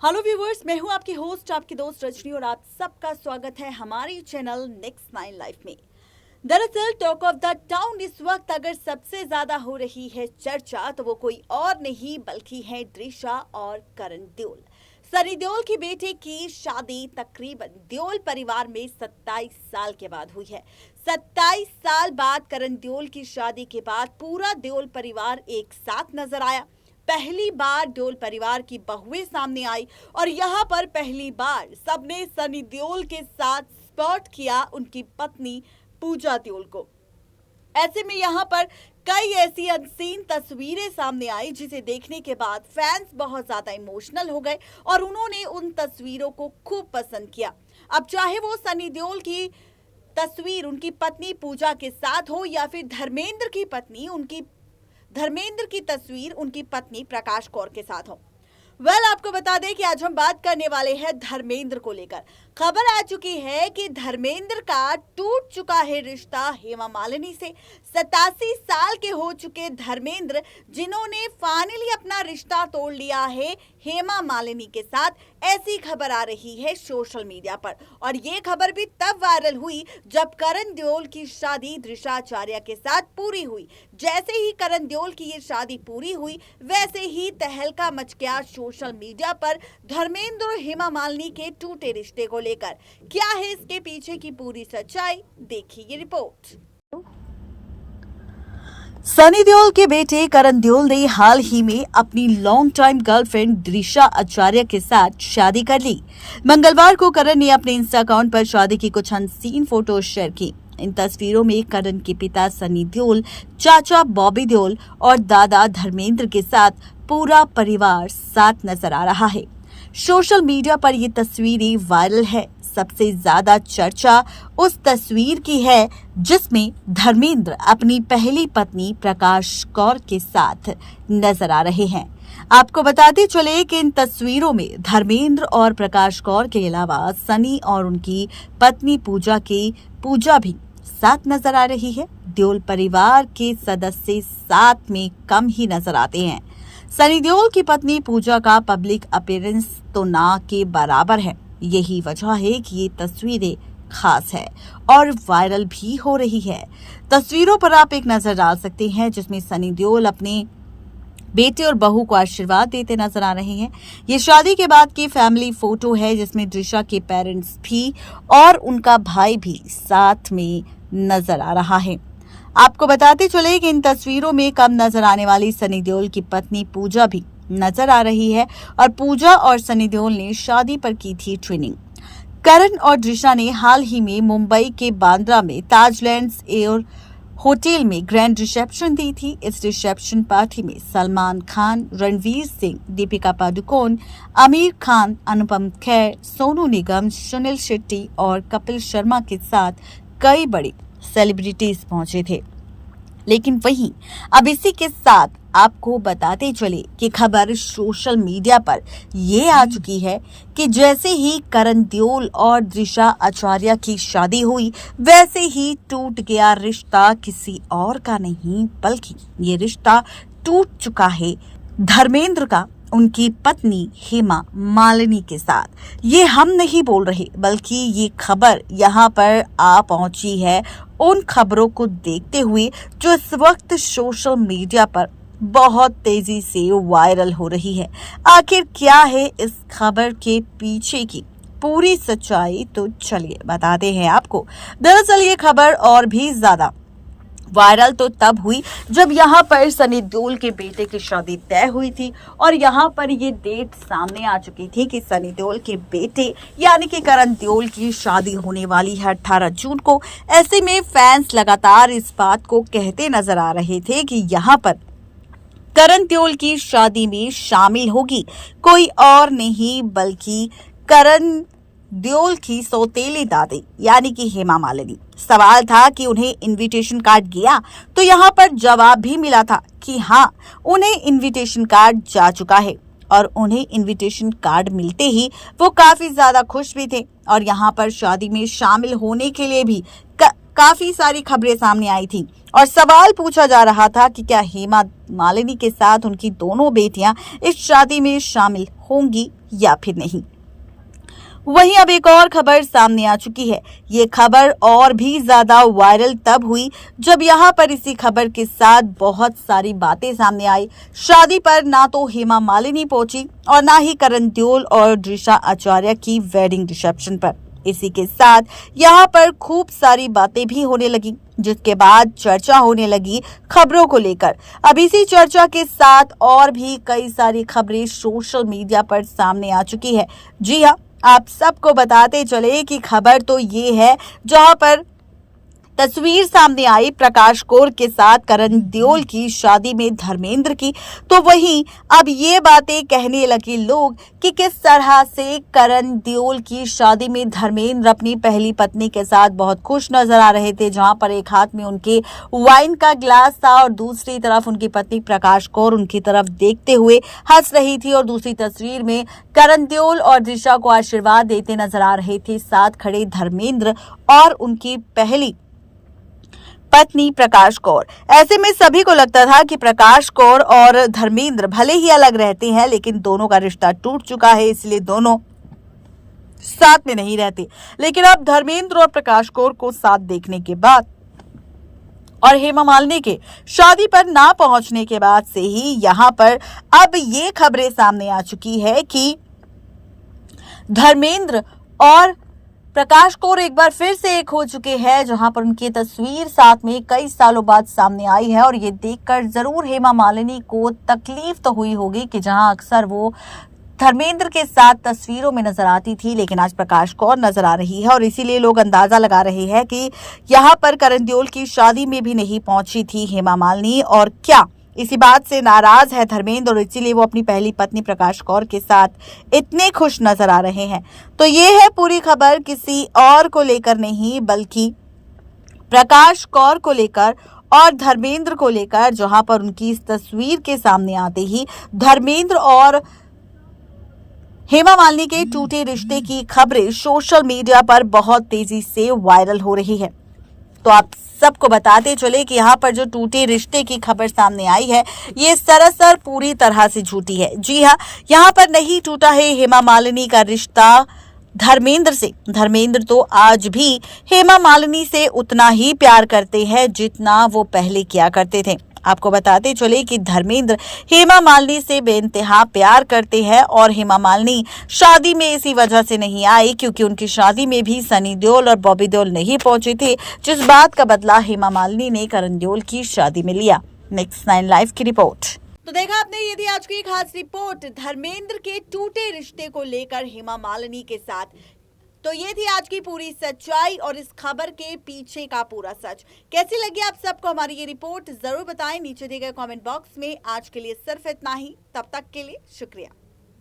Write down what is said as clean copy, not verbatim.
Hello viewers, मैं हूं आपकी होस्ट, आपकी दोस्त रजनी और आप सबका स्वागत है हमारे चैनल नेक्स्ट 9 लाइफ में। दरअसल टॉक ऑफ द टाउन इस वक्त अगर सबसे ज्यादा हो रही है चर्चा तो वो कोई और नहीं बल्कि है दृशा और करण देओल। सनी देओल की बेटे की शादी तकरीबन देओल परिवार में 27 साल के बाद हुई है। 27 साल बाद करण देओल की शादी के बाद पूरा देओल परिवार एक साथ नजर आया। पहली बार देओल परिवार की बहुएं सामने आई और यहाँ पर पहली बार सबने सनी देओल के साथ स्पॉट किया उनकी पत्नी पूजा देओल को। ऐसे में यहाँ पर कई ऐसी अनसीन तस्वीरें सामने आई जिसे देखने के बाद फैंस बहुत ज्यादा इमोशनल हो गए और उन्होंने उन तस्वीरों को खूब पसंद किया। अब चाहे वो सनी देओल की तस्वीर उनकी पत्नी पूजा के साथ हो या फिर धर्मेंद्र की तस्वीर उनकी पत्नी प्रकाश कौर के साथ हो। आपको बता दें कि आज हम बात करने वाले हैं धर्मेंद्र को लेकर। खबर आ चुकी है कि धर्मेंद्र का टूट चुका है रिश्ता हेमा मालिनी से। 87 साल के हो चुके धर्मेंद्र, जिन्होंने फाइनली अपना रिश्ता तोड़ लिया है हेमा मालिनी के साथ, ऐसी खबर आ रही है सोशल मीडिया पर। और ये खबर भी तब वायरल हुई जब करण देओल की शादी दृशा आचार्य के साथ पूरी हुई। जैसे ही करण देओल की ये शादी पूरी हुई वैसे ही तहलका मच गया सोशल मीडिया पर धर्मेंद्र और हेमा मालिनी के टूटे रिश्ते को लेकर। क्या है इसके पीछे की पूरी सच्चाई, देखिए ये रिपोर्ट। सनी देओल के बेटे करण देओल ने हाल ही में अपनी लॉन्ग टाइम गर्लफ्रेंड दृशा आचार्य के साथ शादी कर ली। मंगलवार को करण ने अपने इंस्टा अकाउंट पर शादी की कुछ अनसीन फोटो शेयर की। इन तस्वीरों में करण के पिता सनी देओल, चाचा बॉबी देओल और दादा धर्मेंद्र के साथ पूरा परिवार साथ नजर आ रहा है। सोशल मीडिया पर ये तस्वीरें वायरल है। सबसे ज्यादा चर्चा उस तस्वीर की है जिसमें धर्मेंद्र अपनी पहली पत्नी प्रकाश कौर के साथ नजर आ रहे हैं। आपको बताते चले कि इन तस्वीरों में धर्मेंद्र और प्रकाश कौर के अलावा सनी और उनकी पत्नी पूजा भी साथ नजर आ रही है। देओल परिवार के सदस्य साथ में कम ही नजर आते हैं। सनी देओल की पत्नी पूजा का पब्लिक अपीयरेंस तो ना के बराबर है। यही वजह है कि ये तस्वीरें खास है और वायरल भी हो रही है। तस्वीरों पर आप एक नजर डाल सकते हैं जिसमें सनी देओल अपने बेटे और बहू को आशीर्वाद देते नजर आ रहे हैं। ये शादी के बाद की फैमिली फोटो है जिसमें दृशा के पेरेंट्स भी और उनका भाई भी साथ में नजर आ रहा है। आपको बताते चले कि इन तस्वीरों में कम नजर आने वाली सनी देओल की पत्नी पूजा भी नजर आ रही है और पूजा और सनी देओल ने शादी पर की थी ट्रेनिंग। करण और दृशा ने हाल ही में मुंबई के बांद्रा में ताजलैंड्स एयर होटल में ग्रैंड रिसेप्शन दी थी। इस रिसेप्शन पार्टी में सलमान खान, रणवीर सिंह, दीपिका पादुकोण, आमिर खान, अनुपम खेर, सोनू निगम, सुनील शेट्टी और कपिल शर्मा के साथ कई बड़े सेलिब्रिटीज पहुंचे थे। लेकिन वहीं अब इसी के साथ आपको बताते चले कि खबर सोशल मीडिया पर ये आ चुकी है कि जैसे ही करण देओल और दृशा आचार्य की शादी हुई वैसे ही टूट गया रिश्ता किसी और का नहीं बल्कि ये रिश्ता टूट चुका है धर्मेंद्र का उनकी पत्नी हेमा मालिनी के साथ। ये हम नहीं बोल रहे बल्कि ये खबर यहाँ पर आ पहुंची है उन खबरों को देखते हुए जो इस वक्त सोशल मीडिया पर बहुत तेजी से वायरल हो रही है। आखिर क्या है इस खबर के पीछे की पूरी सच्चाई, तो चलिए बताते हैं आपको। दरअसल ये खबर और भी ज्यादा वायरल तो तब हुई जब यहाँ पर सनी देओल के बेटे की शादी तय हुई थी और यहाँ पर ये डेट सामने आ चुकी थी कि सनी देओल के बेटे यानी कि करण देओल की शादी होने वाली है 18 जून को। ऐसे में फैंस लगातार इस बात को कहते नजर आ रहे थे कि यहाँ पर करण देओल की शादी में शामिल होगी कोई और नहीं बल्कि करण देओल की सौतेली दादी यानी कि हेमा मालिनी। सवाल था कि उन्हें इनविटेशन कार्ड गया, तो यहाँ पर जवाब भी मिला था कि हाँ, उन्हें इनविटेशन कार्ड जा चुका है और उन्हें इनविटेशन कार्ड मिलते ही वो काफी ज्यादा खुश भी थे और यहाँ पर शादी में शामिल होने के लिए भी काफी सारी खबरें सामने आई थी और सवाल पूछा जा रहा था कि क्या हेमा मालिनी के साथ उनकी दोनों बेटियां इस शादी में शामिल होंगी या फिर नहीं। वहीं अब एक और खबर सामने आ चुकी है। ये खबर और भी ज्यादा वायरल तब हुई जब यहाँ पर इसी खबर के साथ बहुत सारी बातें सामने आई। शादी पर ना तो हेमा मालिनी पहुंची और ना ही करण देओल और दृशा आचार्य की वेडिंग रिसेप्शन पर। इसी के साथ यहाँ पर खूब सारी बातें भी होने लगी, जिसके बाद चर्चा होने लगी खबरों को लेकर। अब इसी चर्चा के साथ और भी कई सारी खबरें सोशल मीडिया पर सामने आ चुकी है। जी हाँ, आप सबको बताते चले कि खबर तो ये है, जहां पर तस्वीर सामने आई प्रकाश कौर के साथ करण देओल की शादी में धर्मेंद्र की, तो वहीं अब ये बातें कहने लगे लोग कि किस तरह से करण देओल की शादी में धर्मेंद्र अपनी पहली पत्नी के साथ बहुत खुश नजर आ रहे थे, जहां पर एक हाथ में उनके वाइन का ग्लास था और दूसरी तरफ उनकी पत्नी प्रकाश कौर उनकी तरफ देखते हुए हंस रही थी और दूसरी तस्वीर में करण देओल और दिशा को आशीर्वाद देते नजर आ रहे थे साथ खड़े धर्मेंद्र और उनकी पहली पत्नी प्रकाश कौर। ऐसे में सभी को लगता था कि प्रकाश कौर और धर्मेंद्र भले ही अलग रहते हैं, लेकिन दोनों का रिश्ता टूट चुका है, इसलिए दोनों साथ में नहीं रहते। लेकिन अब धर्मेंद्र और प्रकाश कौर को साथ देखने के बाद और हेमा मालिनी के शादी पर ना पहुंचने के बाद से ही यहाँ पर अब ये खबरें सामने आ चुकी है कि धर्मेंद्र और प्रकाश कौर एक बार फिर से एक हो चुके हैं, जहां पर उनकी तस्वीर साथ में कई सालों बाद सामने आई है। और ये देखकर जरूर हेमा मालिनी को तकलीफ तो हुई होगी कि जहां अक्सर वो धर्मेंद्र के साथ तस्वीरों में नजर आती थी, लेकिन आज प्रकाश कौर नजर आ रही है और इसीलिए लोग अंदाजा लगा रहे हैं कि यहाँ पर करण देओल की शादी में भी नहीं पहुंची थी हेमा मालिनी, और क्या इसी बात से नाराज है धर्मेंद्र और इसीलिए वो अपनी पहली पत्नी प्रकाश कौर के साथ इतने खुश नजर आ रहे हैं। तो ये है पूरी खबर, किसी और को लेकर नहीं बल्कि प्रकाश कौर को लेकर और धर्मेंद्र को लेकर, जहां पर उनकी इस तस्वीर के सामने आते ही धर्मेंद्र और हेमा मालिनी के टूटे रिश्ते की खबरें सोशल मीडिया पर बहुत तेजी से वायरल हो रही है। तो आप सबको बताते चले कि यहाँ पर जो टूटे रिश्ते की खबर सामने आई है, ये सरासर पूरी तरह से झूठी है। जी हाँ, यहाँ पर नहीं टूटा है हेमा मालिनी का रिश्ता धर्मेंद्र से। धर्मेंद्र तो आज भी हेमा मालिनी से उतना ही प्यार करते हैं जितना वो पहले किया करते थे। आपको बताते चले कि धर्मेंद्र हेमा मालिनी से बेइंतहा प्यार करते हैं और हेमा मालिनी शादी में इसी वजह से नहीं आई क्योंकि उनकी शादी में भी सनी देओल और बॉबी देओल नहीं पहुंचे थे, जिस बात का बदला हेमा मालिनी ने करण देओल की शादी में लिया। नेक्स्ट 9 लाइव की रिपोर्ट। तो देखा आपने, ये थी आज की खास रिपोर्ट धर्मेंद्र के टूटे रिश्ते को लेकर हेमा मालिनी के साथ। तो ये थी आज की पूरी सच्चाई और इस खबर के पीछे का पूरा सच। कैसी लगी आप सबको हमारी ये रिपोर्ट, जरूर बताएं नीचे दिए गए कमेंट बॉक्स में। आज के लिए सिर्फ इतना ही, तब तक के लिए शुक्रिया।